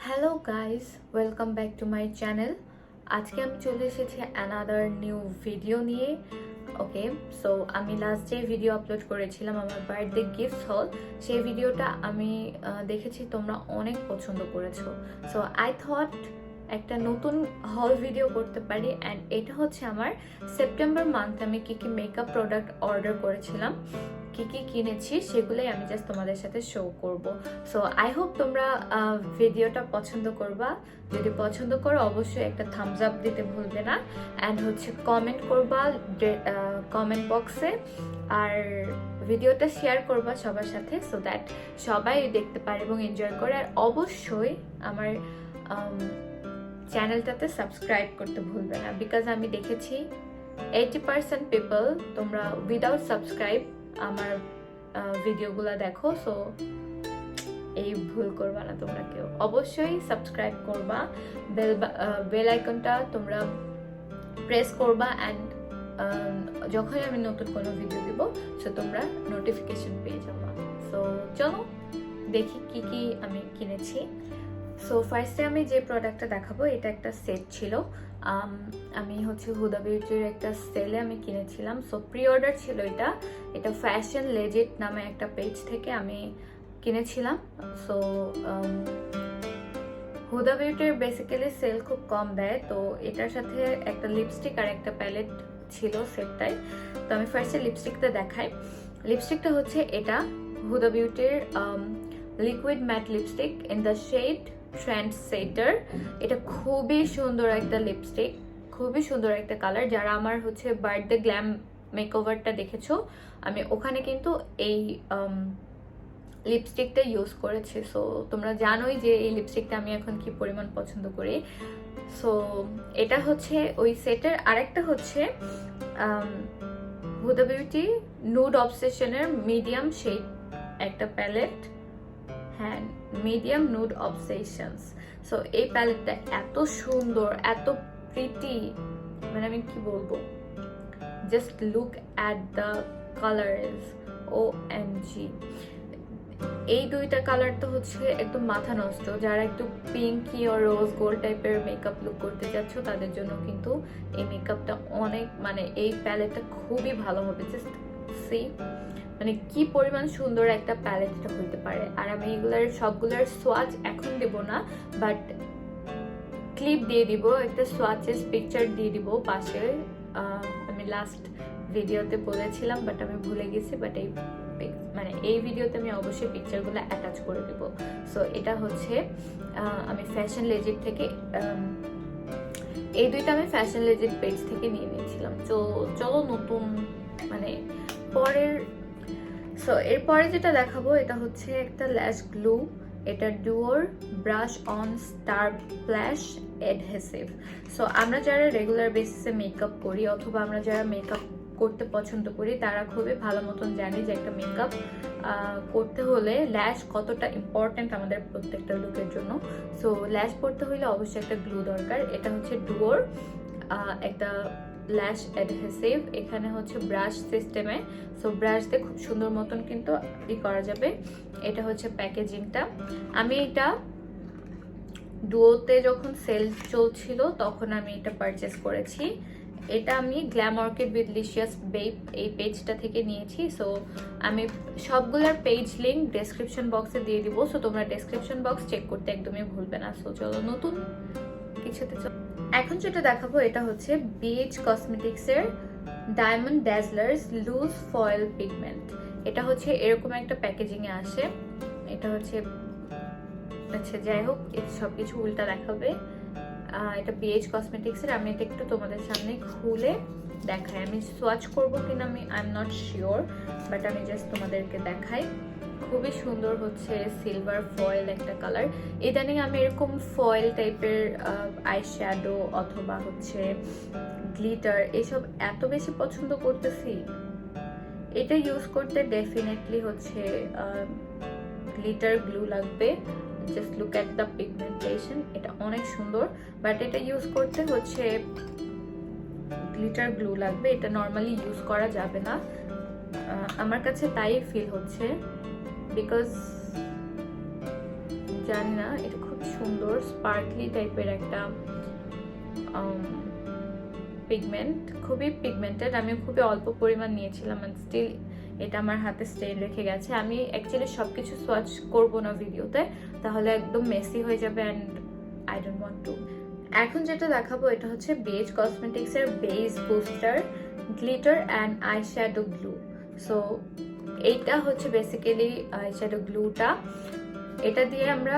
Hello guys, welcome back to my channel. আজকে আমি চলে এসেছি অ্যানাদার নিউ ভিডিও নিয়ে। ওকে, সো আমি লাস্ট যে ভিডিও আপলোড করেছিলাম আমার বার্থডে গিফট হল, সেই ভিডিওটা আমি দেখেছি তোমরা অনেক পছন্দ করেছো। সো আই থট একটা নতুন হল ভিডিও করতে পারি। অ্যান্ড এটা হচ্ছে আমার সেপ্টেম্বর মান্থে আমি কি কি মেকআপ প্রোডাক্ট অর্ডার করেছিলাম, কি কি কিনেছি সেগুলোই আমি জাস্ট তোমাদের সাথে শো করব। সো আই হোপ তোমরা ভিডিওটা পছন্দ করবা। যদি পছন্দ করো অবশ্যই একটা থামস আপ দিতে ভুলবে না। অ্যান্ড হচ্ছে কমেন্ট করবা কমেন্ট বক্সে, আর ভিডিওটা শেয়ার করবা সবার সাথে, সো দ্যাট সবাই দেখতে পারে এবং এনজয় করে। আর অবশ্যই আমার চ্যানেলটাতে সাবস্ক্রাইব করতে ভুলবে না, বিকজ আমি দেখেছি 80% পিপল তোমরা উইদাউট সাবস্ক্রাইব আমার ভিডিওগুলো দেখো। সো এই ভুল করবা না তোমরা কেউ, অবশ্যই সাবস্ক্রাইব করবা, বেল আইকনটা তোমরা প্রেস করবা। অ্যান্ড যখনই আমি নতুন কোনো ভিডিও দিব সো তোমরা নোটিফিকেশন পেয়ে যাবা। সো চলো দেখি কি কি আমি কিনেছি। সো ফার্স্টে আমি যে প্রোডাক্টটা দেখাবো এটা একটা সেট ছিল। আমি হচ্ছে হুদা বিউটির একটা সেলে আমি কিনেছিলাম। সো প্রি অর্ডার ছিল এটা ফ্যাশন লেজিট নামে একটা পেজ থেকে আমি কিনেছিলাম। সো হুদা বিউটির বেসিক্যালি সেল খুব কম দেয়, তো এটার সাথে একটা লিপস্টিক আর একটা প্যালেট ছিল সেটটাই। তো আমি ফার্স্টে লিপস্টিকটা দেখাই। লিপস্টিকটা হচ্ছে এটা হুদা বিউটির liquid matte lipstick in the shade trendsetter. এটা খুবই সুন্দর একটা লিপস্টিক, খুবই সুন্দর একটা কালার। যারা আমার হচ্ছে বার্থডে গ্ল্যাম মেকওভারটা দেখেছো, আমি ওখানে কিন্তু এই লিপস্টিকটা ইউজ করেছি। সো তোমরা জানোই যে এই লিপস্টিকটা আমি এখন কি পরিমাণ পছন্দ করি। সো এটা হচ্ছে ওই সেটের। আরেকটা হচ্ছে হুদা বিউটি নুড অবসেশনের মিডিয়াম শেড একটা প্যালেট, হ্যাঁ মিডিয়াম নুড অবসেশনস। সো এই প্যালেটটা এত সুন্দর, এত প্রিটি, মানে আমি কি বলবো, just look at the colours, OMG। এই দুইটা কালার তো হচ্ছে একদম মাথা নষ্ট। যারা একটু পিঙ্কি ও রোজ গোল্ড টাইপের মেকআপ লুক করতে যাচ্ছ তাদের জন্য কিন্তু এই মেকআপটা অনেক, মানে এই প্যালেটটা খুবই ভালো হবে। জাস্ট সি মানে কি পরিমাণ সুন্দর একটা প্যালেট এটা হইতে পারে। আর আমি এগুলার সবগুলার সোয়াচ এখন দেব না, বাট ক্লিপ দিয়ে দিব, একটা সোয়াচের পিকচার দিয়ে দিব পাশে। আমি লাস্ট ভিডিওতে বলেছিলাম বাট আমি ভুলে গেছি, বাট এই ভিডিওতে আমি অবশ্যই পিকচারগুলো অ্যাটাচ করে দেব। সো এটা হচ্ছে আমি ফ্যাশন লেজিট থেকে এই দুইটা আমি ফ্যাশন লেজিট পেজ থেকে নিয়ে নিয়েছিলাম। তো চলো নতুন মানে পরের। সো এরপরে যেটা দেখাবো এটা হচ্ছে একটা ল্যাশ গ্লু। এটা door brush on star flash adhesive. So আমরা যারা রেগুলার বেসিসে মেকআপ করি অথবা আমরা যারা মেকআপ করতে পছন্দ করি তারা খুবই ভালো মতন জানি যে একটা মেকআপ করতে হলে ল্যাশ কতটা ইম্পর্ট্যান্ট আমাদের প্রত্যেকটা লুকের জন্য। সো ল্যাশ পড়তে হলে অবশ্যই একটা গ্লু দরকার। এটা হচ্ছে ডুয়োর একটা ল্যাশ অ্যাডহেসিভ। এখানে হচ্ছে ব্রাশ সিস্টেমে, সো ব্রাশ দিয়ে খুব সুন্দর মতন কিন্তু করা যাবে। এটা হচ্ছে প্যাকেজিংটা। আমি এটা ডুয়োতে যখন সেল চলছিল তখন আমি এটা পারচেস করেছি। এটা আমি glam orchid with luscious babe এই পেজটা থেকে নিয়েছি। সো আমি সবগুলোর পেজ লিঙ্ক ডেসক্রিপশন বক্সে দিয়ে দিব। সো তোমরা ডেসক্রিপশন বক্স চেক করতে একদমই ভুলবে না। সো চলো নতুন কিছুতে চলো। এখন যেটা দেখাবো এটা হচ্ছে BH কসমেটিক্সের diamond dazzlers loose foil pigment. এটা হচ্ছে এরকম একটা প্যাকেজিংয়ে আসে। এটা হচ্ছে আচ্ছা যাই হোক, সবকিছু উল্টা দেখাবে। এটা BH কসমেটিক্সের। আমি এটা একটু তোমাদের সামনে খুলে দেখাই। আমি সোয়াচ করবো কিনা আমি I am not sure, but আমি জাস্ট তোমাদেরকে দেখাই। খুবই সুন্দর হচ্ছে সিলভার ফয়েল একটা কালার। ইদানিং আমি এরকম ফয়েল টাইপের আই শ্যাডো অথবা হচ্ছে গ্লিটার এসব এত বেশি পছন্দ করতেছি। এটা ইউজ করতে ডেফিনেটলি হচ্ছে গ্লিটার গ্লু লাগবে। Just look at the pigmentation, এটা অনেক সুন্দর, বাট এটা ইউজ করতে হচ্ছে গ্লিটার গ্লু লাগবে। এটা নর্মালি ইউজ করা যাবে না, আমার কাছে তাই ফিল হচ্ছে, বিকজ জানি না, এটা খুব সুন্দর স্পার্কলি টাইপের একটা পিগমেন্ট, খুবই পিগমেন্টেড। আমি খুবই অল্প পরিমাণ নিয়েছিলাম এন্ড স্টিল এটা আমার হাতে স্টেইন রেখে গেছে। আমি অ্যাকচুয়ালি সবকিছু সোয়াচ করব না ভিডিওতে, তাহলে একদম মেসি হয়ে যাবে and I don't want to. এখন যেটা দেখাবো এটা হচ্ছে বেজ কসমেটিক্স এর base booster glitter and eye shadow glue. So এইটা হচ্ছে বেসিক্যালি আই শ্যাডো গ্লুটা। এটা দিয়ে আমরা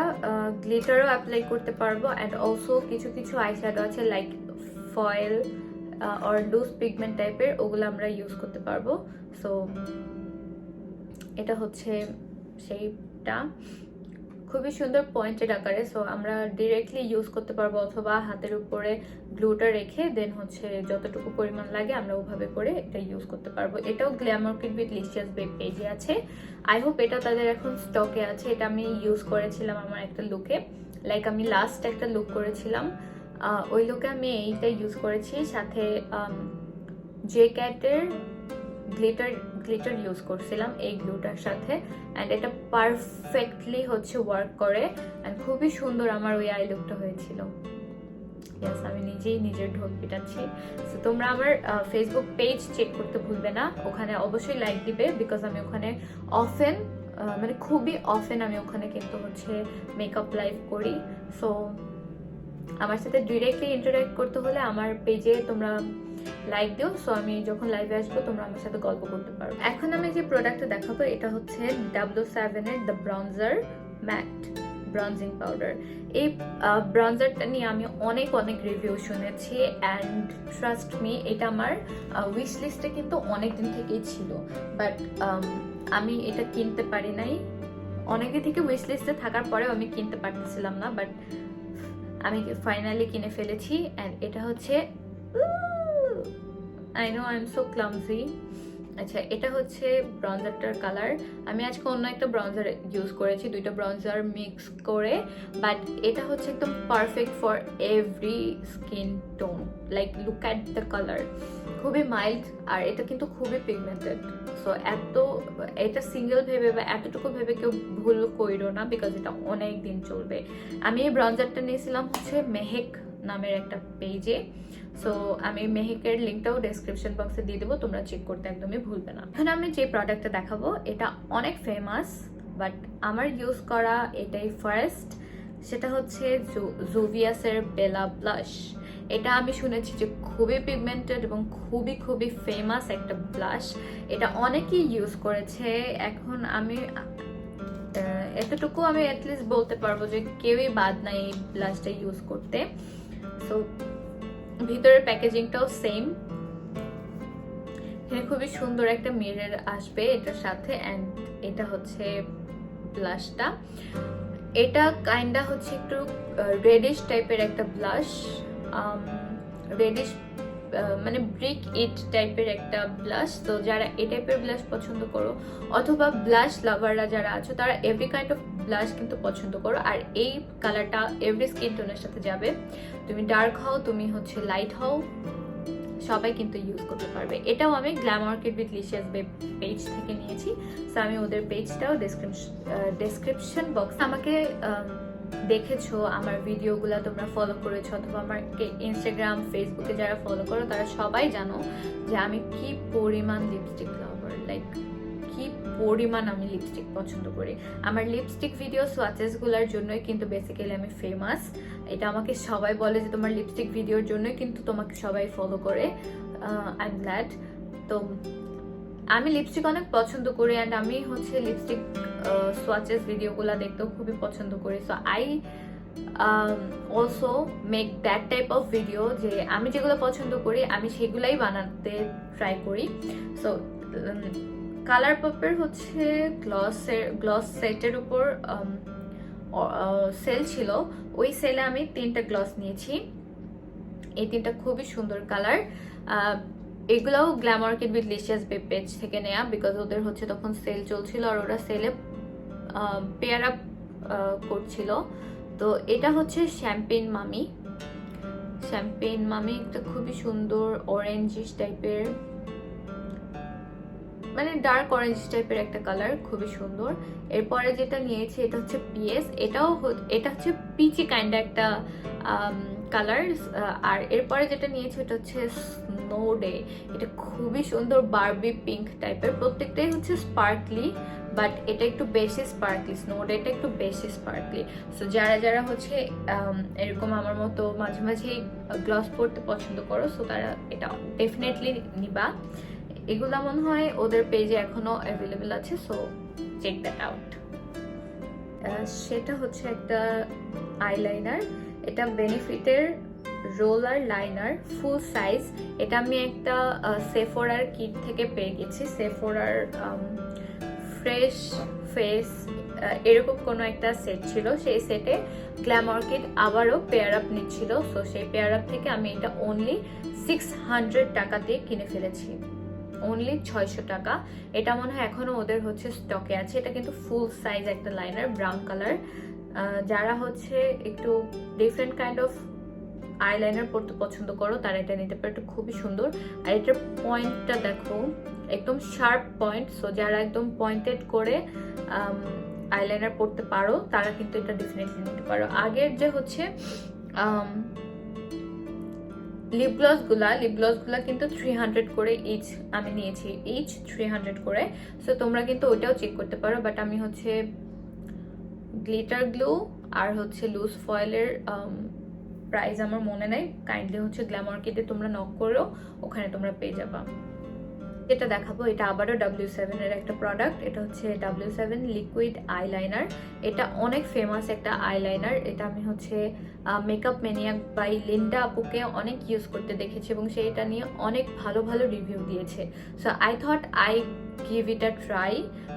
গ্লিটারও অ্যাপ্লাই করতে পারবো অ্যান্ড অলসো কিছু কিছু আই শ্যাডো আছে like foil or loose pigment টাইপের, ওগুলো আমরা ইউজ করতে পারবো। সো এটা হচ্ছে সেইটা, খুবই সুন্দর পয়েন্টেড আকারে। সো আমরা ডিরেক্টলি ইউজ করতে পারবো অথবা হাতের উপরে গ্লুটা রেখে দেন হচ্ছে যতটুকু পরিমাণ লাগে আমরা ওভাবে করে এটা ইউজ করতে পারবো। এটাও Glamour kit with luscious babe পেজে আছে। আই হোপ এটা তাদের এখন স্টকে আছে। এটা আমি ইউজ করেছিলাম আমার একটা লুকে, লাইক আমি লাস্ট একটা লুক করেছিলাম, ওই লুকে আমি এইটা ইউজ করেছি, সাথে জে ক্যাটের গ্লিটার ইউজ করছিলাম এই গ্লুটার সাথে অ্যান্ড এটা পারফেক্টলি হচ্ছে ওয়ার্ক করে অ্যান্ড খুবই সুন্দর আমার ওই আই লুকটা হয়েছিল। ইয়াস, আমি নিজেই নিজের ঢোল পিটাচ্ছি। সো তোমরা আমার ফেসবুক পেজ চেক করতে ভুলবে না, ওখানে অবশ্যই লাইক দিবে বিকজ আমি ওখানে অফেন মানে খুবই অফেন আমি ওখানে কিন্তু হচ্ছে মেকআপ লাইভ করি। সো আমার সাথে ডিরেক্টলি ইন্টারঅ্যাক্ট করতে হলে আমার পেজে তোমরা লাইক দিও। সো আমি যখন লাইভে আসবো তোমরা আমার সাথে গল্প করতে পারো। এখন আমি যে প্রোডাক্টটা দেখাবো এটা হচ্ছে W7 এর দ্য ব্রঞ্জার ম্যাট ব্রঞ্জিং পাউডার। এই ব্রঞ্জারটা নিয়ে আমি অনেক রিভিউ শুনেছি অ্যান্ড ট্রাস্ট মি এটা আমার উইশ লিস্টে কিন্তু অনেকদিন থেকেই ছিল, বাট আমি এটা কিনতে পারি নাই। অনেকদিন থেকে উইশ লিস্টে থাকার পরেও আমি কিনতে পারতেছিলাম না, বাট আমি ফাইনালি কিনে ফেলেছি অ্যান্ড এটা হচ্ছে I know I'm so clumsy। আচ্ছা, এটা হচ্ছে ব্রঞ্জারটার কালার। আমি আজকে অন্য একটা ব্রঞ্জার ইউজ করেছি, দুইটা ব্রঞ্জার মিক্স করে, বাট এটা হচ্ছে একদম perfect for every skin tone. Like look at the colour, খুবই মাইল্ড আর এটা কিন্তু খুবই পিগমেন্টেড। সো এটা সিঙ্গেল ভেবে বা এতটুকু ভেবে কেউ ভুল কইরো না বিকজ এটা অনেক দিন চলবে। আমি এই ব্রঞ্জারটা নিয়েছিলাম হচ্ছে মেহেক নামের একটা পেজে। সো আমি মেহেকের লিঙ্কটাও ডেসক্রিপশন বক্সে দিয়ে দেবো, তোমরা চেক করতে একদমই ভুলবে না। এখন আমি যে প্রোডাক্টটা দেখাবো এটা অনেক ফেমাস, বাট আমার ইউজ করা এটাই ফার্স্ট। সেটা হচ্ছে জুভিয়াসের বেলা ব্লাশ। এটা আমি শুনেছি যে খুবই পিগমেন্টেড এবং খুবই ফেমাস একটা ব্লাশ। এটা অনেকেই ইউজ করেছে। এখন আমি এতটুকু আমি অ্যাটলিস্ট বলতে পারবো যে কেউই বাদ নাই এই ব্লাশটা ইউজ করতে। সো ভিতরের প্যাকেজিংটাও সেম, এখানে খুবই সুন্দর একটা মিরর আসবে এটার সাথে অ্যান্ড এটা হচ্ছে ব্লাশটা। এটা কাইন্ডা হচ্ছে একটু রেডিশ টাইপের একটা ব্লাশ, রেডিশ মানে ব্রিক ইট টাইপের একটা ব্লাশ। তো যারা এই টাইপের ব্লাশ পছন্দ করো অথবা ব্লাশ লাভাররা যারা আছো তারা এভরি কাইন্ড অফ ব্লাশ কিন্তু পছন্দ করো, আর এই কালারটা এভরি স্কিন টোনের সাথে যাবে। তুমি ডার্ক হও, তুমি হচ্ছে লাইট হও, সবাই কিন্তু ইউজ করতে পারবে। এটাও আমি glamour kit with luscious babe page থেকে নিয়েছি। সো আমি ওদের পেজটাও ডেসক্রিপশন বক্স আমাকে দেখেছো, আমার ভিডিওগুলো তোমরা ফলো করেছো অথবা আমাকে ইনস্টাগ্রাম ফেসবুকে যারা ফলো করো তারা সবাই জানো যে আমি কি পরিমাণ লিপস্টিক লাভার, লাইক কি পরিমাণ আমি লিপস্টিক পছন্দ করি। আমার লিপস্টিক ভিডিও সোয়াচেসগুলোর জন্যই কিন্তু বেসিক্যালি আমি ফেমাস। এটা আমাকে সবাই বলে যে তোমার লিপস্টিক ভিডিওর জন্যই কিন্তু তোমাকে সবাই ফলো করে। I am glad. তো আমি লিপস্টিক অনেক পছন্দ করি অ্যান্ড আমি হচ্ছে লিপস্টিক সোয়াচেস ভিডিওগুলো দেখতেও খুবই পছন্দ করি। So I also make that type of video, যে আমি যেগুলো পছন্দ করি আমি সেগুলাই বানাতে ট্রাই করি। সো কালার পপের হচ্ছে গ্লস সেটের উপর সেল ছিল, ওই সেলে আমি 3টা গ্লস নিয়েছি। এই 3টা খুবই সুন্দর কালার। এগুলোও glamour kit with luscious babe page থেকে নেয়া বিকজ ওদের হচ্ছে তখন সেল চলছিল আর ওরা সেলে পেয়ার আপ করছিল। তো এটা হচ্ছে শ্যাম্পেন মামি একটা খুবই সুন্দর অরেঞ্জিশ টাইপের মানে ডার্ক অরেঞ্জ টাইপের একটা কালার, খুবই সুন্দর। এরপরে যেটা নিয়েছি এটা হচ্ছে পিএস, এটা হচ্ছে পিচি কাইন্ড একটা কালার। আর এরপরে যেটা নিয়েছি এটা হচ্ছে স্নো ডে, এটা খুবই সুন্দর বারবি পিঙ্ক টাইপের, প্রত্যেকটাই হচ্ছে স্পার্কলি, বাট এটা একটু বেশি স্পার্কলি, স্নো ডেটা একটু বেশি স্পার্কলি। সো যারা যারা হচ্ছে এরকম আমার মতো মাঝে মাঝেই গ্লস পরতে পছন্দ করো, সো তারা এটা ডেফিনেটলি নিবা। এগুলা মনে হয় ওদের পেজে এখনো অ্যাভেলেবেল আছে, সো চেক দ্যাট আউট। সেটা হচ্ছে একটা আইলাইনার, এটা বেনিফিটের রোলার লাইনার ফুল সাইজ। এটা আমি একটা সেফোরার কিট থেকে পেয়ে গেছি, সেফোরার ফ্রেশ ফেস এরকম কোনো একটা সেট ছিল, সেই সেটে গ্ল্যাম অর্কিড আবারও পেয়ার আপ নিচ্ছিল। সো সেই পেয়ার আপ থেকে আমি এটা অনলি 600 টাকা দিয়ে কিনে ফেলেছি, অনলি 600 টাকা। এটা মনে হয় এখনো ওদের হচ্ছে স্টকে আছে। এটা কিন্তু ফুল সাইজ একটা লাইনার, ব্রাউন কালার। যারা হচ্ছে একটু ডিফারেন্ট কাইন্ড অফ আইলাইনার পরতে পছন্দ করো তারা এটা নিতে পারো, এটা খুবই সুন্দর। আর এটার পয়েন্টটা দেখো, একদম শার্প পয়েন্ট। সো যারা একদম পয়েন্টেড করে আইলাইনার পরতে পারো তারা কিন্তু এটা ডেফিনেটলি নিতে পারো। আগের যে হচ্ছে লিপ গ্লস গুলা কিন্তু 300 করে ইচ আমি নিয়েছি, ইচ 300 করে। সো তোমরা কিন্তু ওইটাও চেক করতে পারো। বাট আমি হচ্ছে গ্লিটার গ্লু আর হচ্ছে লুজ ফয়েলের প্রাইস আমার মনে নাই, কাইন্ডলি হচ্ছে গ্ল্যাম অর্কিডে তোমরা নক করো, ওখানে তোমরা পেয়ে যাবা। যেটা দেখাবো এটা আবারও W7 এর একটা প্রোডাক্ট, এটা হচ্ছে W7 লিকুইড আইলাইনার। এটা অনেক ফেমাস একটা আইলাইনার। এটা আমি হচ্ছে মেকআপ ম্যানিয়াক বাই লিন্ডা আপুকে অনেক ইউজ করতে দেখেছি এবং সে এটা নিয়ে অনেক ভালো ভালো রিভিউ দিয়েছে। So I thought I give it a try.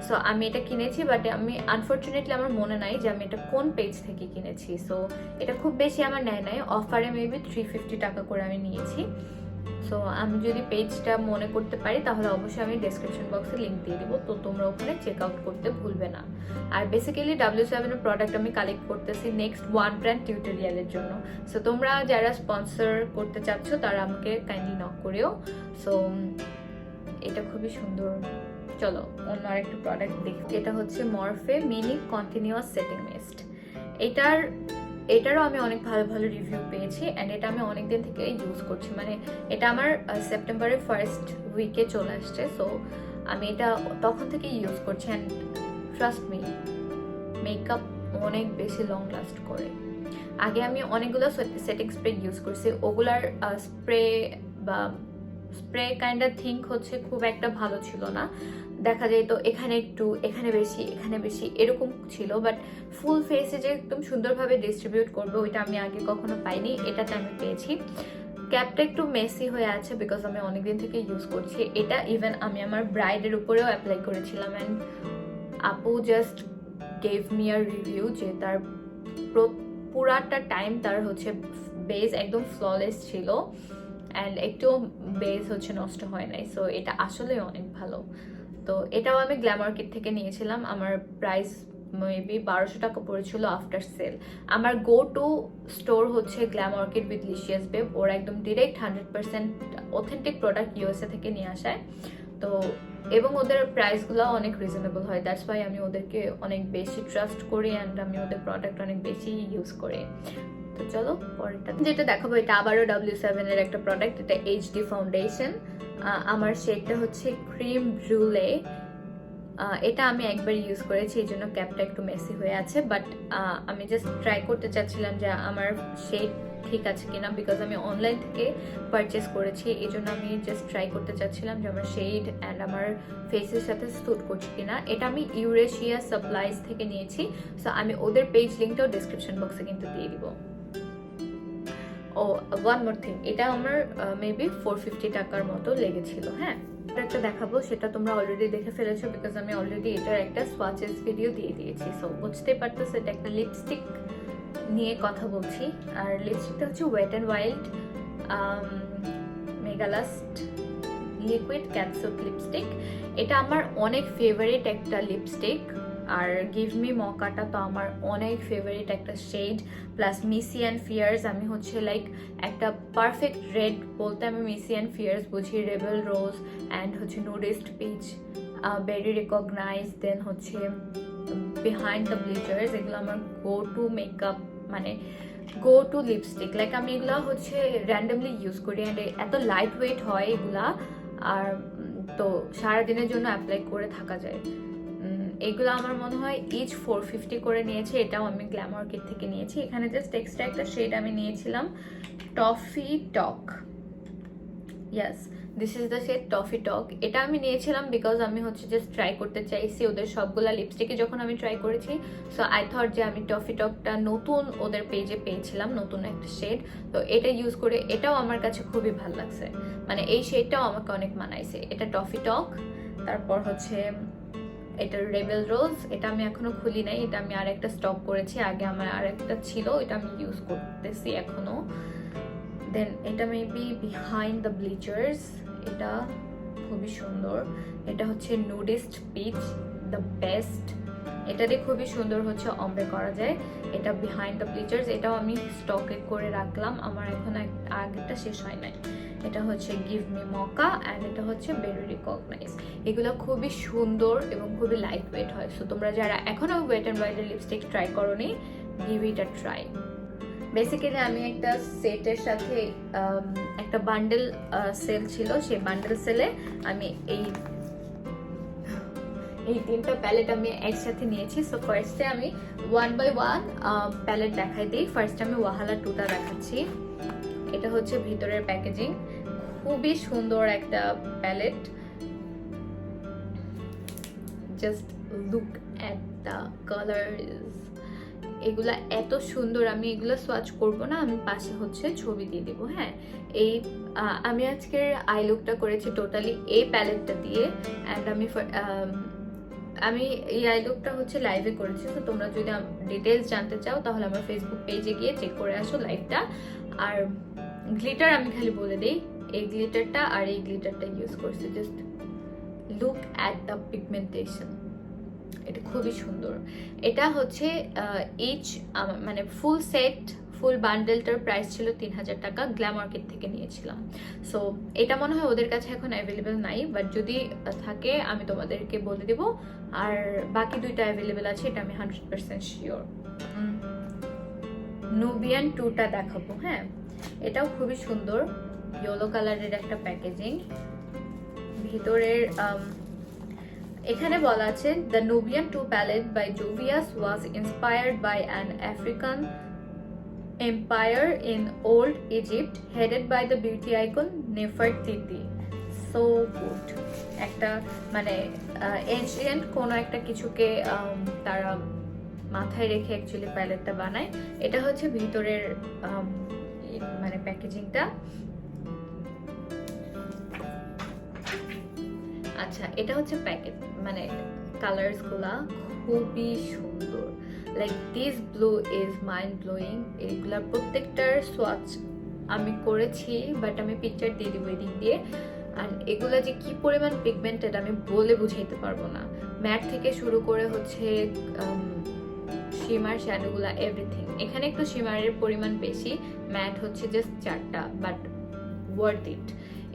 So আমি এটা কিনেছি, বাট আমি আনফর্চুনেটলি আমার মনে নাই যে আমি এটা কোন পেজ থেকে কিনেছি। সো এটা খুব বেশি আমার নেয় নাই, অফারে মেবি 350 টাকা করে আমি নিয়েছি। সো আমি যদি পেজটা মনে করতে পারি তাহলে অবশ্যই আমি ডেসক্রিপশন বক্সে লিঙ্ক দিয়ে দেবো, তো তোমরা ওখানে চেক আউট করতে ভুলবে না। আর বেসিক্যালি W7 এর প্রোডাক্ট আমি কালেক্ট করতেছি নেক্সট ওয়ান ব্র্যান্ড টিউটোরিয়ালের জন্য। সো তোমরা যারা স্পন্সর করতে চাচ্ছ তারা আমাকে কাইন্ডলি নক করিও। সো এটা খুবই সুন্দর। চলো অন্য আরেকটা প্রোডাক্ট দেখি, এটা হচ্ছে মরফে মিনি কন্টিনিউয়াস সেটিং মিস্ট। এটারও আমি অনেক ভালো ভালো রিভিউ পেয়েছি অ্যান্ড এটা আমি অনেকদিন থেকে ইউজ করছি। মানে এটা আমার সেপ্টেম্বরের ফার্স্ট উইকে চলে আসছে। সো আমি এটা তখন থেকে ইউজ করছি অ্যান্ড ট্রাস্ট মি, মেকআপ অনেক বেশি লং লাস্ট করে। আগে আমি অনেকগুলো সেটিং স্প্রে ইউজ করছি, ওগুলার স্প্রে কাইন্ড অফ থিঙ্ক হচ্ছে খুব একটা ভালো ছিল না, দেখা যায় তো এখানে একটু এখানে বেশি এরকম ছিল। বাট ফুল ফেসে যে একদম সুন্দরভাবে ডিস্ট্রিবিউট করবে ওইটা আমি আগে কখনো পাইনি, এটাতে আমি পেয়েছি। ক্যাপটা একটু মেসি হয়ে আছে বিকজ আমি অনেকদিন থেকে ইউজ করছি। এটা ইভেন আমি আমার ব্রাইডের উপরেও অ্যাপ্লাই করেছিলাম অ্যান্ড আপু just gave me a review যে তার পুরাটা টাইম তার হচ্ছে বেস একদম ফ্ললেস ছিল অ্যান্ড একটু বেস হচ্ছে নষ্ট হয় নাই। সো এটা আসলে অনেক ভালো। তো এটাও আমি গ্ল্যাম অর্কিড থেকে নিয়েছিলাম, আমার প্রাইস মেবি 1200 টাকা পড়েছিল আফটার সেল। আমার গো টু স্টোর হচ্ছে glam orchid with luscious babe, ওরা একদম ডিরেক্ট 100% অথেন্টিক প্রোডাক্ট ইউএসএ থেকে নিয়ে আসায়। তো এবং ওদের প্রাইসগুলো অনেক রিজনেবল হয়, দ্যাটস ওয়াই আমি ওদেরকে অনেক বেশি ট্রাস্ট করি অ্যান্ড আমি ওদের প্রোডাক্ট অনেক বেশি ইউজ করি। তো চলো পরেরটা যেটা দেখাবো, এটা আবারও W7 এর একটা প্রোডাক্ট, এটা এইচডি ফাউন্ডেশন। আমার শেডটা হচ্ছে ক্রিম ব্রুলে। এটা আমি একবার ইউজ করেছি, এই জন্য ক্যাপটা একটু মেসি হয়ে আছে। বাট আমি জাস্ট ট্রাই করতে চাচ্ছিলাম যে আমার শেড ঠিক আছে কিনা, বিকজ আমি অনলাইন থেকে পারচেস করেছি, এই জন্য আমি জাস্ট ট্রাই করতে চাচ্ছিলাম যে আমার শেড অ্যান্ড আমার ফেসের সাথে স্যুট করছে কিনা। এটা আমি ইউরেশিয়া সাপ্লাইজ থেকে নিয়েছি। সো আমি ওদের পেজ লিঙ্কটাও ডিসক্রিপশন বক্সে কিন্তু দিয়ে দিব। ও ওয়ান মোর থিং, এটা আমার মেবি 450 টাকার মতো লেগেছিল। হ্যাঁ, একটা দেখাবো, সেটা তোমরা অলরেডি দেখে ফেলেছো বিকজ আমি অলরেডি এটার একটা সোয়াচেস ভিডিও দিয়ে দিয়েছি। সো বুঝতে পারতেছো এটা একটা লিপস্টিক নিয়ে কথা বলছি। আর লিপস্টিকটা হচ্ছে wet and wild megalast liquid catsuit lipstick. এটা আমার অনেক ফেভারিট একটা লিপস্টিক। আর গিভ মি মকাটা তো আমার অনেক ফেভারিট একটা shade, plus missy and fierce. আমি হচ্ছে লাইক একটা পারফেক্ট রেড বলতে আমি মিসি অ্যান্ড ফিয়ার্স বুঝি, রেবেল রোজ অ্যান্ড হচ্ছে nudist peach. Very recognise, then হচ্ছে বিহাইন্ড দ্য ব্লিচার্স, এগুলো আমার গো টু মেকআপ মানে গো টু লিপস্টিক। লাইক আমি এগুলো হচ্ছে র্যান্ডমলি ইউজ করি, অ্যান্ড এত লাইট ওয়েট হয় এগুলা, আর তো সারাদিনের জন্য অ্যাপ্লাই করে থাকা যায়। এগুলো আমার মনে হয় ইচ 450 করে নিয়েছে, এটাও আমি গ্ল্যাম অর্কিড থেকে নিয়েছি। এখানে জাস্ট এক্সট্রা একটা শেড আমি নিয়েছিলাম toffee talk, yes this is the shade toffee talk. এটা আমি নিয়েছিলাম বিকজ আমি হচ্ছে জাস্ট ট্রাই করতে চাইছি ওদের সবগুলা লিপস্টিকে যখন আমি ট্রাই করেছি, সো আই থট যে আমি টফি টকটা নতুন ওদের পেজে পেয়েছিলাম, নতুন একটা শেড, তো এটা ইউজ করে এটাও আমার কাছে খুবই ভালো লাগছে, মানে এই শেডটাও আমাকে অনেক মানাইছে। এটা টফি টক, তারপর হচ্ছে এটা রেবেল রোজ, এটা আমি এখনো খুলি নাই, এটা আমি আর একটা স্টক করেছি, আগে আমার আর একটা ছিল, এটা আমি ইউজ করতেছি এখনো। দেন এটা মেবি বিহাইন্ড দ্য ব্লিচার্স, এটা খুবই সুন্দর, এটা হচ্ছে নুডিস্ট পিচ, দ্য বেস্ট, এটা দিয়ে খুবই সুন্দর হচ্ছে অম্বে করা যায়। এটা বিহাইন্ড দ্য ব্লিচার্স, এটাও আমি স্টকে করে রাখলাম, আমার এখন আগেরটা শেষ হয় নাই। এটা হচ্ছে গিভ মি মকা, অ্যান্ড এটা হচ্ছে ভেরি রিকগনাইজ। এগুলো খুবই সুন্দর এবং খুবই লাইট ওয়েট হয়, সো তোমরা যারা এখনো ওয়েট অ্যান্ড ওয়াইল্ডের লিপস্টিক ট্রাই করোনি, give it a try. Basically আমি একটা সেটের সাথে একটা বান্ডেল সেল ছিল, সেই বান্ডেল সেলে আমি এই তিনটা প্যালেট আমি একসাথে নিয়েছি। সো ফার্স্টে আমি 1 by 1 প্যালেট দেখাই দিই। ফার্স্টে আমি ওয়াহালা 2টা দেখাচ্ছি। এটা হচ্ছে ভিতরের প্যাকেজিং, খুবই সুন্দর একটা palette, just look at the colours, এগুলা এত সুন্দর। আমি এগুলো সোয়াচ করব না, আমি পাশে হচ্ছে ছবি দিয়ে দেবো। হ্যাঁ, এই আমি আজকের আই লুকটা করেছি টোটালি এই প্যালেটটা দিয়ে, অ্যান্ড আমি এই আই লুকটা হচ্ছে লাইভে করেছি। তো তোমরা যদি ডিটেলস জানতে চাও তাহলে আমার ফেসবুক পেজে গিয়ে চেক করে আসো লাইভটা। আর গ্লিটার আমি খালি বলে দিই, এই গ্লিটারটা আর এই গ্লিটারটা ইউজ করছি, just look at the pigmentation, এটা খুবই সুন্দর। এটা হচ্ছে ইচ মানে ফুল সেট ফুল বান্ডেলটার প্রাইস ছিল 3000 টাকা, গ্ল্যাম অর্কিড থেকে নিয়েছিলাম। সো এটা মনে হয় ওদের কাছে এখন অ্যাভেলেবেল নাই, বাট যদি থাকে আমি তোমাদেরকে বলে দেব। আর বাকি দুইটা অ্যাভেলেবেল আছে, এটা আমি 100% শিওর। নুবিয়ান 2টা দেখাবো। হ্যাঁ, এটাও খুবই সুন্দর, ইয়েলো কালারের একটা প্যাকেজিং, ভিতরের এখানে বলা আছে the Nubian 2 palette by Jovius was inspired by an African empire in old Egypt headed by the beauty icon Nefertiti. So good, একটা মানে এনশিয়েন্ট কোন একটা কিছুকে তারা মাথায় রেখে অ্যাকচুয়ালি প্যালেটটা বানায়। এটা হচ্ছে ভিতরের মানে প্যাকেজিংটা। আচ্ছা, এটা হচ্ছে প্যাকেট মানে কালার্স গুলা খুবই সুন্দর, like this blue is mind blowing. এগুলার প্রত্যেকটার সোয়াচ আমি করেছি, বাট আমি পিকচার দিয়ে দিব এদিক দিয়ে। আর এগুলা যে কি পরিমাণ পিগমেন্টেড আমি বলে বুঝাইতে পারবো না। ম্যাট থেকে শুরু করে হচ্ছে শিমার শ্যাডোগুলা এভরিথিং। এখানে একটু শিমারের পরিমাণ বেশি, ম্যাট হচ্ছে জাস্ট 4টা, বাট ওয়ার্থ ইট।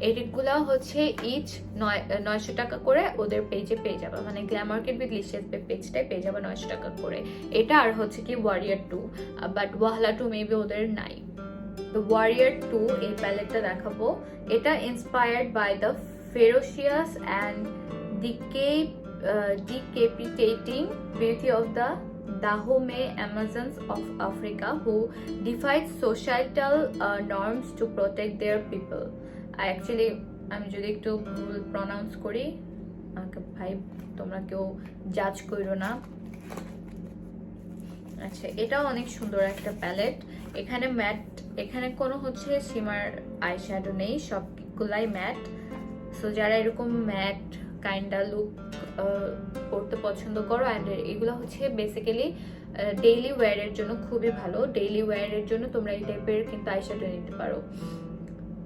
এগুলা হচ্ছে ইচ 900 টাকা করে ওদের পেজে পেয়ে যাবে, মানে গ্ল্যাম অর্কিড উইথ লিশিয়াস পেজটাই পেয়ে যাবে 900 টাকা করে। এটা আর হচ্ছে কি ওয়ারিয়ার 2, বাট ওয়াহলা 2 মেবি ওদের নাই। তো ওয়ারিয়ার 2 এই প্যালেটটা দেখাবো। এটা inspired by the ferocious and decapitating beauty of the Dahomey Amazons of Africa who defied societal norms to protect their people. Actually আমি যদি একটু ভুল প্রনাউন্স করি আমাকে ভাই তোমরা কেউ জাজ করো না। আচ্ছা, এটাও অনেক সুন্দর একটা প্যালেট। এখানে ম্যাট, এখানে কোনো হচ্ছে শিমার আই শ্যাডো নেই, সবগুলাই ম্যাট। সো যারা এরকম ম্যাট কাইন্ডা লুক করতে পছন্দ করো, অ্যান্ড এগুলো হচ্ছে বেসিক্যালি ডেইলি ওয়্যারের জন্য খুবই ভালো। ডেইলি ওয়্যারের জন্য তোমরা এই টাইপের কিন্তু আই শ্যাডো নিতে পারো।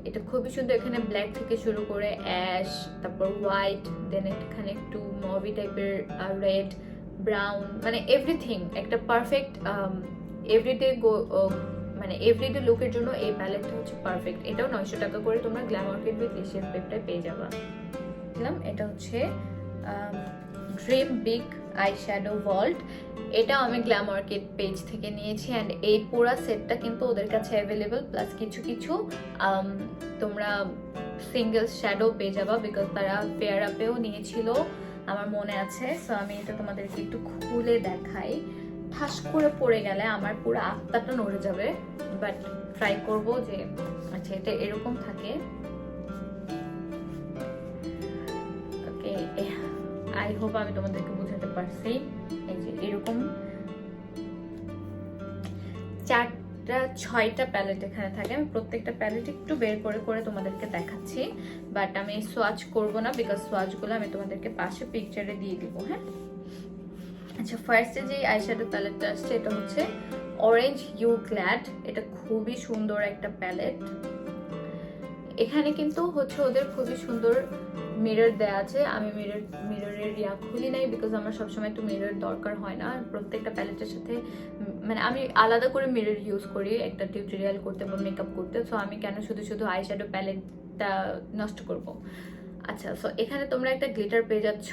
এটা খুবই সুন্দর, এখানে ব্ল্যাক থেকে শুরু করে অ্যাশ, তারপর হোয়াইট, দেন এখানে একটু মভি টাইপের রেড, ব্রাউন, মানে এভরিথিং একটা পারফেক্ট এভরিডে মানে এভরিডে লুকের জন্য এই প্যালেটটা হচ্ছে পারফেক্ট। এটাও 900 টাকা করে তোমরা গ্ল্যাম অর্কিড উইথ লিশিয়াস পেজটায় পেয়ে যাবা। এটা হচ্ছে dream big eye shadow vault. এটাও আমি গ্ল্যাম অর্কিড পেজ থেকে নিয়েছি অ্যান্ড এই পুরো সেটটা কিন্তু ওদের কাছে অ্যাভেলেবল, প্লাস কিছু কিছু তোমরা সিঙ্গেল শ্যাডো পেয়ে যাবা, বিকজ তারা ফেয়ার আপেও নিয়েছিল আমার মনে আছে। সো আমি এটা তোমাদেরকে একটু খুলে দেখাই। ঠাস করে পড়ে গেলে আমার পুরো আত্মাটা নড়ে যাবে, বাট ট্রাই করব যে আচ্ছা এটা এরকম থাকে। ওকে, আই হোপ আমি তোমাদেরকে বোঝাতে পারছি। এই যে এরকম 4-6টা প্যালেট এখানে থাকে। আমি প্রত্যেকটা প্যালেট একটু বের করে করে তোমাদেরকে দেখাচ্ছি, বাট আমি সোয়াচ করব না, বিকজ সোয়াচগুলো আমি তোমাদেরকে পাশে পিকচারে দিয়ে দিব। হ্যাঁ, আচ্ছা, ফার্স্টে যে আইশ্যাডো প্যালেটটা আসছে এটা হচ্ছে অরেঞ্জ ইউ গ্ল্যাড। এটা খুবই সুন্দর একটা প্যালেট। এখানে কিন্তু হচ্ছে ওদের খুবই সুন্দর মিরর দেয়া আছে। আমি মিররের খুলি নাই, বিকজ আমার সবসময় একটু মিরর দরকার হয় না প্রত্যেকটা প্যালেটের সাথে। মানে আমি আলাদা করে মিরর ইউজ করি একটা টিউটোরিয়াল করতে বা মেকআপ করতে, সো আমি কেন শুধু শুধু আইশ্যাডো প্যালেটটা নষ্ট করব। আচ্ছা, সো এখানে তোমরা একটা গ্লিটার পেয়ে যাচ্ছ,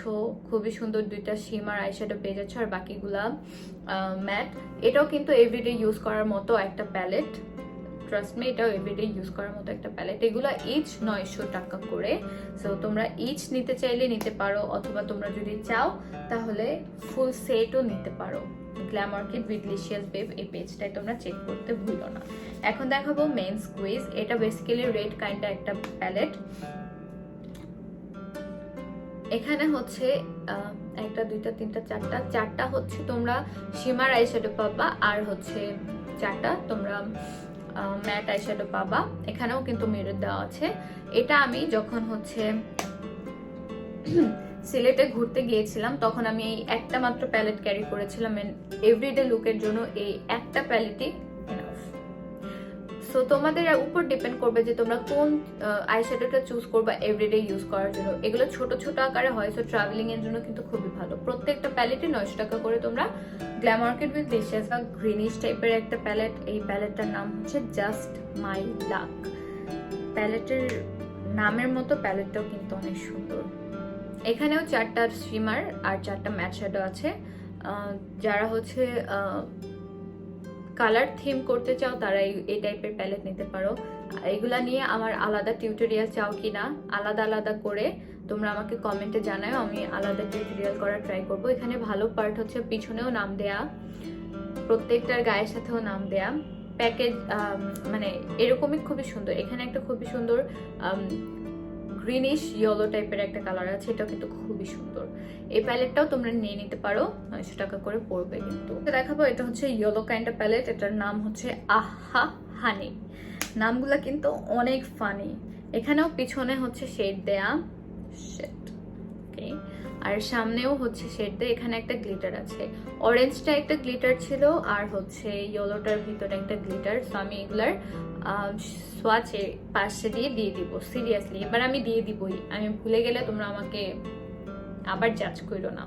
খুবই সুন্দর 2টা শিমার আইশ্যাডো পেয়ে যাচ্ছ, আর বাকিগুলা ম্যাট। এটাও কিন্তু এভরিডে ইউজ করার মতো একটা প্যালেট, ট্রাস্ট মি, এটাও এভরিডে ইউজ করার মতো একটা প্যালেট। এগুলো ইচ 900 টাকা করে। সো তোমরা ইচ নিতে চাইলে নিতে পারো, অথবা তোমরা যদি চাও তাহলে ফুল সেটও নিতে পারো। Glam orchid with luscious babe এই পেজটাই তোমরা চেক করতে ভুলো না। এখন দেখাবো মেন স্কুইজ। এটা বেসিক্যালি রেড কাইন্ডটা একটা প্যালেট। এখানে হচ্ছে 1টা 2টা 3টা 4টা হচ্ছে তোমরা শিমার আইশ্যাডো পাবা, আর হচ্ছে 4টা তোমরা ম্যাট আইশ্যাডো পাবা। এখানেও কিন্তু মিরর দেওয়া আছে। এটা আমি যখন হচ্ছে সিলেটে ঘুরতে গিয়েছিলাম তখন আমি এই একটা মাত্র প্যালেট ক্যারি করেছিলাম। এভরিডে লুকের জন্য এই একটা প্যালেটই এনাফ। সো তোমাদের উপর ডিপেন্ড করবে যে তোমরা কোন আইশ্যাডোটা চুজ করবা এভরিডে ইউজ করার জন্য। এগুলো ছোট ছোট আকারে হয়, সো ট্রাভেলিং এর জন্য কিন্তু খুবই ভালো। প্রত্যেকটা প্যালেটে 900 টাকা করে। তোমরা গ্ল্যাম অর্কিড উইথ লিশিয়াস বা গ্রিনিশ টাইপের একটা প্যালেট, এই প্যালেটটার নাম হচ্ছে জাস্ট মাই লাক। প্যালেটের নামের মতো প্যালেটটাও কিন্তু অনেক সুন্দর। এখানেও 4টা শিমার আর 4টা ম্যাট শ্যাডো আছে। যারা হচ্ছে কালার থিম করতে চাও তারা এই টাইপের প্যালেট নিতে পারো। এগুলা নিয়ে আমার আলাদা টিউটোরিয়াল চাও কিনা আলাদা আলাদা করে তোমরা আমাকে কমেন্টে জানাও, আমি আলাদা টিউটোরিয়াল করার ট্রাই করব। এখানে ভালো পার্ট হচ্ছে পিছনেও নাম দেয়া, প্রত্যেকটার গায়ের সাথেও নাম দেয়া। প্যাকেজ মানে এরকমই খুবই সুন্দর। এখানে একটা খুবই সুন্দর গ্রিনিশ ইয়েলো টাইপের একটা কালার আছে, এটাও কিন্তু খুবই সুন্দর। এই প্যালেটটাও তোমরা নিয়ে নিতে পারো, 900 টাকা করে পড়বে। কিন্তু দেখাবো এটা হচ্ছে ইয়েলো কাইন্ড অফ প্যালেট। এটার নাম হচ্ছে আহা হানি। নামগুলা কিন্তু অনেক ফানি। এখানেও পিছনে হচ্ছে শেড দেয়া, ওকে, আর সামনেও হচ্ছে শেড দেয়া। এখানে একটা গ্লিটার আছে, অরেঞ্জটা একটা গ্লিটার ছিল আর হচ্ছে ইয়েলোটার ভিতরে একটা গ্লিটার। সো আমি এগুলার সোয়াচে পাশে দিয়ে দিব, সিরিয়াসলি এবার আমি দিয়ে দিবই। আমি ভুলে গেলে তোমরা আমাকে আবার জাজ করো না।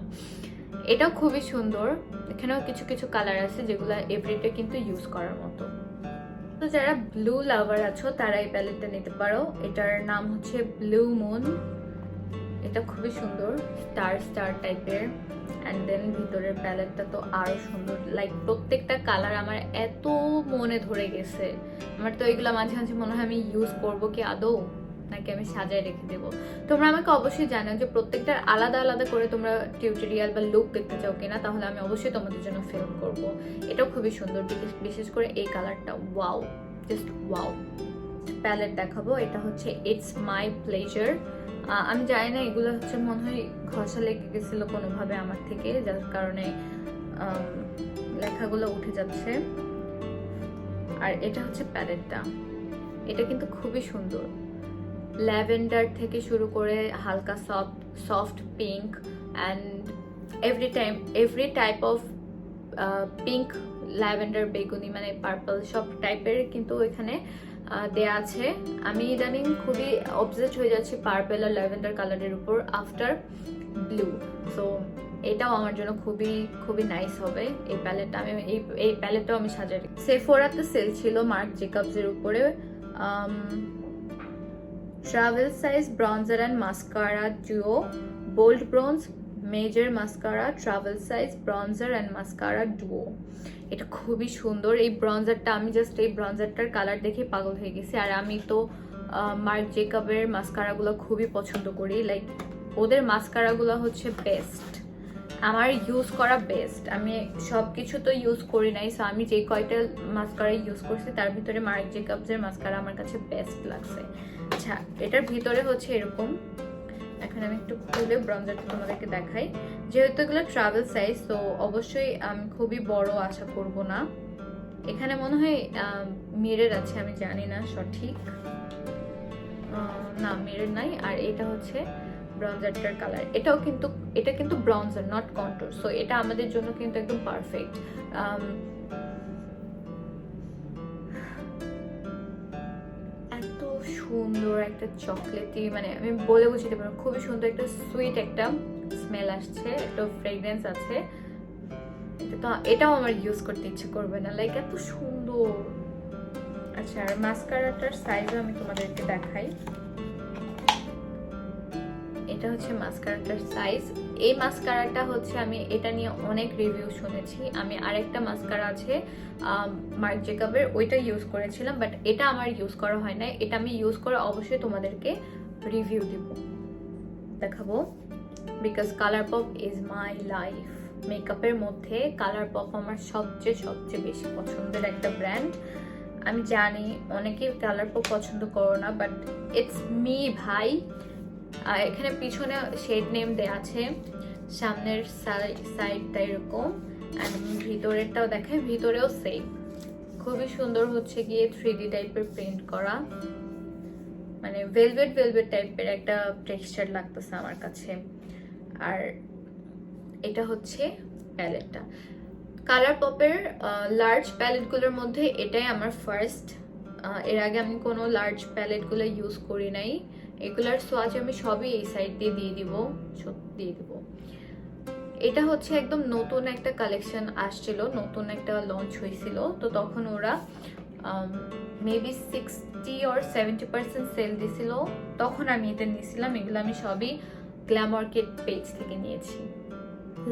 এটাও খুবই সুন্দর। এখানেও কিছু কিছু কালার আছে যেগুলো এভরিডে কিন্তু ইউজ করার মতো। তো যারা ব্লু লাভার আছো তারা এই প্যালেটটা নিতে পারো। এটার নাম হচ্ছে ব্লু মুন। এটা খুবই সুন্দর, স্টার স্টার টাইপের। অ্যান্ড দেন ভিতরের প্যালেটটা তো আরো সুন্দর। লাইক প্রত্যেকটা কালার আমার এত মনে ধরে গেছে। আমার তো এগুলো মাঝে মাঝে মনে হয় আমি ইউজ করবো কি আদৌ, নাকি আমি সাজায় রেখে দেবো। তোমরা আমাকে অবশ্যই জানাও যে প্রত্যেকটার আলাদা আলাদা করে তোমরা টিউটোরিয়াল বা লুক দেখতে চাও কিনা, তাহলে আমি অবশ্যই তোমাদের জন্য ফিল্ম করব। এটাও খুবই সুন্দর, বিশেষ করে এই কালারটা ওয়াও, জাস্ট ওয়াও। প্যালেট দেখাবো, এটা হচ্ছে ইটস মাই প্লেজার। আমি জানি না, এগুলো হচ্ছে মনে হয় ঘষা লেগে গেছিল কোনোভাবে আমার থেকে, যার কারণে লেখাগুলো উঠে যাচ্ছে। আর এটা হচ্ছে প্যালেটটা, এটা কিন্তু খুবই সুন্দর। ল্যাভেন্ডার থেকে শুরু করে হালকা soft pink and every type of pink, lavender, বেগুনি, মানে পার্পল, সব টাইপের কিন্তু এখানে দেয়া আছে। আমি ইদানিং খুবই অবসেসড হয়ে যাচ্ছি পার্পল আর ল্যাভেন্ডার কালারের উপর আফটার ব্লু। সো এটাও আমার জন্য খুবই খুবই নাইস হবে এই প্যালেটটা। আমি এই প্যালেটটাও আমি সাজাই। সেফোরাতে সেল ছিল মার্ক জেকবসের উপরে। Travel size bronzer and mascara duo bold bronze major mascara travel size bronzer and mascara duo. এটা খুবই সুন্দর। এই ব্রঞ্জারটা আমি জাস্ট এই ব্রঞ্জারটার কালার দেখে পাগল হয়ে গেছি। আর আমি তো মার্ক জেকবের মাস্কারাগুলো খুবই পছন্দ করি, লাইক ওদের মাস্কারাগুলো হচ্ছে বেস্ট, আমার ইউজ করা বেস্ট। আমি সব কিছু তো ইউজ করি নাই, সো আমি যে কয়টা মাস্কারা ইউজ করছি তার ভিতরে মার্ক জেকবসের মাস্কারা আমার কাছে বেস্ট লাগছে। আচ্ছা, এটার ভিতরে হচ্ছে এরকম, এখন আমি একটু খুলে ব্রঞ্জারটা তোমাদেরকে দেখাই। যেহেতু এগুলো ট্রাভেল সাইজ, তো অবশ্যই আমি খুবই বড় আশা করব না। এখানে মনে হয় মিরর আছে, আমি জানি না সঠিক, না মিরর নাই। আর এটা হচ্ছে ব্রঞ্জারটার কালার। এটা কিন্তু ব্রঞ্জার নট কন্টুর, সো এটা আমাদের জন্য কিন্তু একদম পারফেক্ট। এত সুন্দর একটা চকলেটি, মানে আমি বলে বুঝতে পারবো, খুবই সুন্দর একটা সুইট একটা স্মেল আসছে, একটা ফ্রেগরেন্স আছে। এটাও আমার ইউজ করতে ইচ্ছে করবে না, লাইক এত সুন্দর। আচ্ছা, আর মাস্কারাটার সাইজও আমি তোমাদেরকে দেখাই। এটা হচ্ছে মাস্কারাটার সাইজ। এই মাস্কারাটা হচ্ছে আমি এটা নিয়ে অনেক রিভিউ শুনেছি। আমি আরেকটা মাস্কারা আছে মার্ক জেকবের, ওইটা ইউজ করেছিলাম, বাট এটা আমার ইউজ করা হয় না। এটা আমি ইউজ করে অবশ্যই তোমাদেরকে রিভিউ দিব, দেখাবো, বিকজ কালারপপ ইজ মাই লাইফ। মেকআপের মধ্যে কালারপপ আমার সবচেয়ে বেশি পছন্দের একটা ব্র্যান্ড। আমি জানি অনেকেই কালারপপ পছন্দ করো না, বাট ইটস মি ভাই। এখানে পিছনে শেড নেম দেয়া আছে, সামনের সাইডটা এরকম, আর ভিতরেরটাও দেখায়, ভিতরেও সেম। খুবই সুন্দর হচ্ছে গিয়ে 3D টাইপের প্রিন্ট করা, মানে ভেলভেট টাইপের একটা টেক্সচার লাগতেছে আমার কাছে। আর এটা হচ্ছে প্যালেটটা। কালারপপের লার্জ প্যালেটগুলোর মধ্যে এটাই আমার ফার্স্ট। এর আগে আমি কোনো লার্জ প্যালেটগুলো ইউজ করি নাই। এগুলার সোয়াচ আমি সবই এই সাইড দিয়ে দিয়ে দিব। এটা হচ্ছে একদম নতুন একটা কালেকশন আসছিল, নতুন একটা লঞ্চ হয়েছিল, তো তখন ওরা মেবি 60 or 70% সেল দিছিল, তখন আমি এটা নিয়েছিলাম। এগুলো আমি সবই গ্ল্যামার্কেট পেজ থেকে নিয়েছি।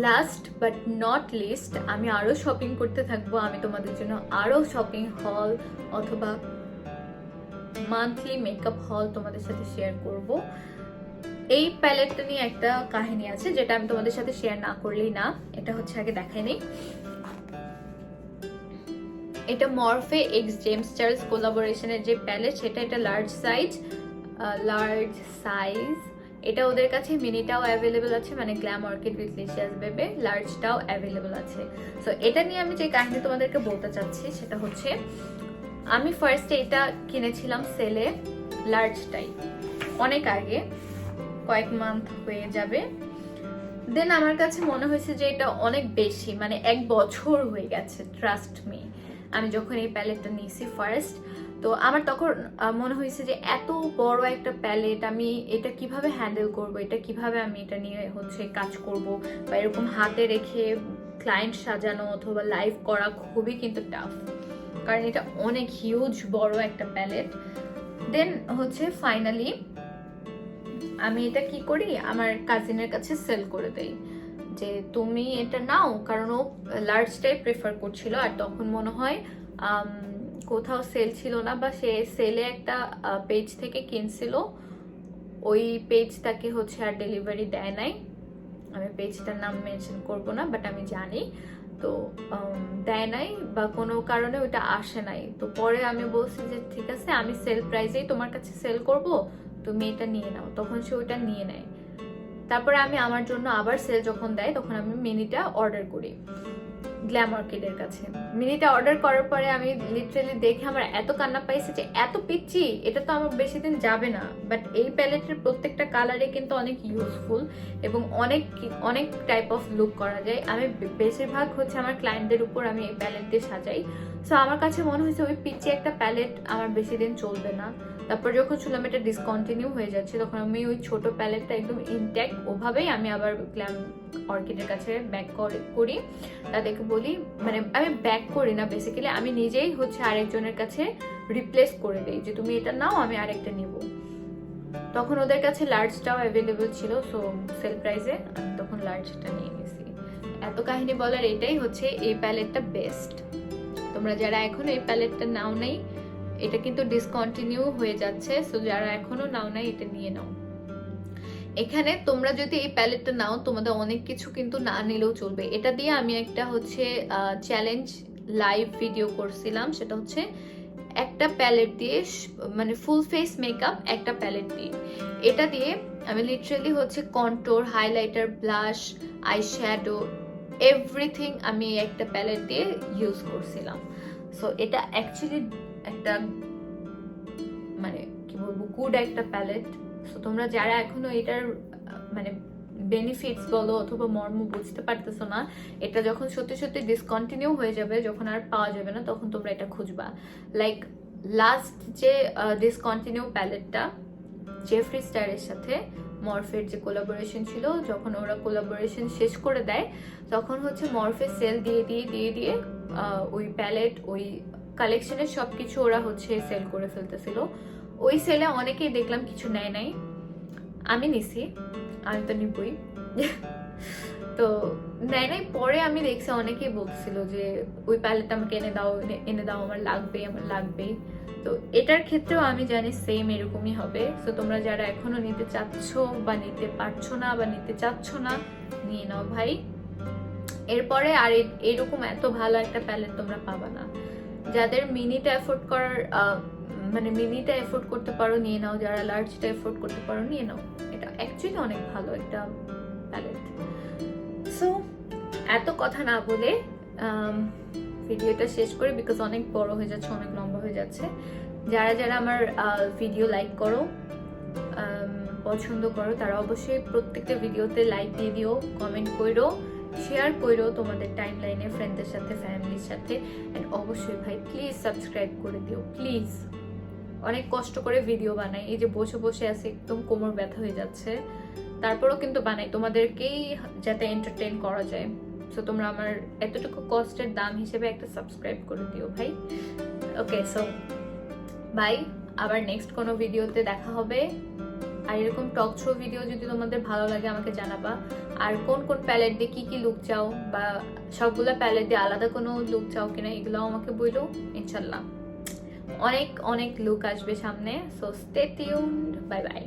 লাস্ট বাট নট লিস্ট, আমি আরো শপিং করতে থাকবো। আমি তোমাদের জন্য আরো শপিং হল অথবা মান্থলি মেকআপ হল তোমাদের সাথে শেয়ার করব। এই প্যালেটটা নিয়ে একটা কাহিনী আছে, যেটা আমি তোমাদের সাথে শেয়ার না করলেই না। এটা হচ্ছে আগে দেখাই নেই। এটা মরফে এক্স জেমস চার্লস কোলাবোরেশনের যে প্যালেট, সেটা এটা লার্জ সাইজ। এটা ওদের কাছে মিনিটাও অ্যাভেলেবল আছে, মানে গ্ল্যাম অর্কিড উইথ লিশিয়াস বেবে লার্জটাও অ্যাভেলেবল আছে। সো এটা নিয়ে আমি যে কাহিনী তোমাদেরকে বলতে চাচ্ছি সেটা হচ্ছে, আমি ফার্স্টে এটা কিনেছিলাম সেলে, লার্জটাই, অনেক আগে, কয়েক মান্থ হয়ে যাবে। দেন আমার কাছে মনে হয়েছে যে এটা অনেক বেশি, মানে 1 বছর হয়ে গেছে, ট্রাস্ট মি। আমি যখন এই প্যালেটটা নিয়েছি ফার্স্ট, তো আমার তখন মনে হয়েছে যে এত বড় একটা প্যালেট, আমি এটা কিভাবে হ্যান্ডেল করব, এটা কিভাবে আমি এটা নিয়ে হচ্ছে কাজ করব, বা এরকম হাতে রেখে ক্লায়েন্ট সাজানো অথবা লাইভ করা খুবই কিন্তু টাফ, কারণ এটা অনেক হিউজ বড় একটা প্যালেট। দেন হচ্ছে ফাইনালি আমি এটা কি করি, আমার কাজিনের কাছে সেল করে দেই, যে তুমি এটা নাও, কারণ ও লার্জটাই প্রেফার করছিল। আর তখন মনে হয় কোথাও সেল ছিল না, বা সে সেলে একটা পেজ থেকে কিনছিল, ওই পেজ তাকে হচ্ছে আর ডেলিভারি দেয় নাই। আমি পেজটার নাম মেনশন করব না, বাট আমি জানি, তো দেয় নাই বা কোনো কারণে ওইটা আসে নাই। তো পরে আমি বলছি যে ঠিক আছে, আমি সেল প্রাইসেই তোমার কাছে সেল করব, তুমি এটা নিয়ে নাও। তখন সে ওইটা নিয়ে নেয়। তারপরে আমি আমার জন্য আবার সেল যখন দেয়, তখন আমি মিনিটা অর্ডার করি গ্ল্যামার্কেটের কাছে। মিনিটা অর্ডার করার পরে আমি লিটারালি দেখে আমার এত কান্না পাইছে যে এত পিচ্ছি, এটা তো আমার বেশি দিন যাবে না। বাট এই প্যালেটের প্রত্যেকটা কালারে কিন্তু অনেক ইউজফুল এবং অনেক টাইপ অফ লুক করা যায়। আমি বেশিরভাগ হচ্ছে আমার ক্লায়েন্টদের উপর আমি এই প্যালেট দিয়ে সাজাই। সো আমার কাছে মনে হয়েছে ওই পিচ্ছি একটা প্যালেট আমার বেশি দিন চলবে না। তারপর যখন শুনলাম এটা ডিসকন্টিনিউ হয়ে যাচ্ছে, তখন আমি ওই ছোট প্যালেটটা একদম ইনট্যাক্ট ওভাবেই আমি আবার গ্ল্যাম অর্কিডের কাছে ব্যাক করি। তাদেরকে বলি, মানে আমি ব্যাক করি না, বেসিক্যালি আমি নিজেই হচ্ছে আরেকজনের কাছে রিপ্লেস করে দিই, যে তুমি এটা নাও, আমি আরেকটা নিব। তখন ওদের কাছে লার্জটাও অ্যাভেলেবল ছিল, সো সেল প্রাইসে আমি তখন লার্জটা নিয়ে নিয়েছি। এত কাহিনী বলার এটাই হচ্ছে এই প্যালেটটা বেস্ট। তোমরা যারা এখনো এই প্যালেটটা নাও নাই, এটা কিন্তু ডিসকন্টিনিউ হয়ে যাচ্ছে, সো যারা এখনো নাও নাই এটা নিয়ে নাও। এখানে তোমরা যদি এই প্যালেটটা নাও তোমাদের অনেক কিছু কিন্তু না নিলেও চলবে। এটা দিয়ে আমি একটা হচ্ছে চ্যালেঞ্জ লাইভ ভিডিও করছিলাম, সেটা হচ্ছে একটা প্যালেট দিয়ে মানে ফুল ফেস মেকআপ একটা প্যালেট দিয়ে। এটা দিয়ে আমি লিটারালি হচ্ছে contour, highlighter, blush, eye shadow everything আমি একটা প্যালেট দিয়ে ইউজ করছিলাম। সো এটা অ্যাকচুয়ালি একটা মানে কি বলবো গুড একটা প্যালেট। সো তোমরা যারা এখনো এটার মানে বেনিফিটস বলো অথবা মর্ম বুঝতে পারতেছো না, এটা যখন সত্যি সত্যি ডিসকন্টিনিউ হয়ে যাবে, যখন আর পাওয়া যাবে না, তখন তোমরা এটা খুঁজবা। লাইক লাস্ট যে ডিসকন্টিনিউ প্যালেটটা জেফরি স্টারের সাথে মরফের যে কোলাবোরেশন ছিল, যখন ওরা কোলাবোরেশন শেষ করে দেয় তখন হচ্ছে মরফে সেল দিয়ে দিয়ে দিয়ে দিয়ে ওই প্যালেট ওই কালেকশনের সবকিছু ওরা হচ্ছে সেল করে ফেলতেছিল। ওই সেলে অনেকেই দেখলাম কিছু নেয় নাই, আমি নিছি, আমি তো নিবই। তো নেয় নাই, পরে আমি দেখছি অনেকেই বলছিল যে ওই প্যালেটটা আমাকে এনে দাও, আমার লাগবেই। তো এটার ক্ষেত্রেও আমি জানি সেম এরকমই হবে। তো তোমরা যারা এখনো নিতে চাচ্ছ বা নিতে পারছো না বা নিতে চাচ্ছ না, নিয়ে নাও ভাই। এরপরে আর এরকম এত ভালো একটা প্যালেট তোমরা পাবা না। যাদের মিনিটা এফোর্ড করার মানে মিনিটা এফোর্ড করতে পারো নিয়ে নাও, যারা লার্জটা এফোর্ড করতে পারো নিয়ে নাও। এটা অ্যাকচুয়ালি অনেক ভালো একটা প্যালেট। সো এত কথা না বলে ভিডিওটা শেষ করে, বিকজ অনেক বড় হয়ে যাচ্ছে, অনেক লম্বা হয়ে যাচ্ছে। যারা যারা আমার ভিডিও লাইক করো, পছন্দ করো, তারা অবশ্যই প্রত্যেকটা ভিডিওতে লাইক দিয়ে দিও, কমেন্ট করো, শেয়ার করো তোমাদের টাইম লাইনে ফ্রেন্ডদের সাথে, ফ্যামিলির সাথে। অ্যান্ড অবশ্যই ভাই প্লিজ সাবস্ক্রাইব করে দিও প্লিজ। অনেক কষ্ট করে ভিডিও বানাই, এই যে বসে বসে আছি একদম কোমর ব্যথা হয়ে যাচ্ছে, তারপরেও কিন্তু বানাই তোমাদেরকেই যাতে এন্টারটেইন করা যায়। সো তোমরা আমার এতটুকু কষ্টের দাম হিসেবে একটা সাবস্ক্রাইব করে দিও ভাই। ওকে, সো বাই, আবার নেক্সট কোনো ভিডিওতে দেখা হবে। আর এরকম টক শো ভিডিও যদি তোমাদের ভালো লাগে আমাকে জানাবা। আর কোন কোন প্যালেট দিয়ে কি লুক চাও, বা সবগুলো প্যালেট দিয়ে আলাদা কোনো লুক চাও কিনা, এগুলোও আমাকে বলো। ইনশাল্লাহ অনেক অনেক লুক আসবে সামনে। So stay tuned, bye bye.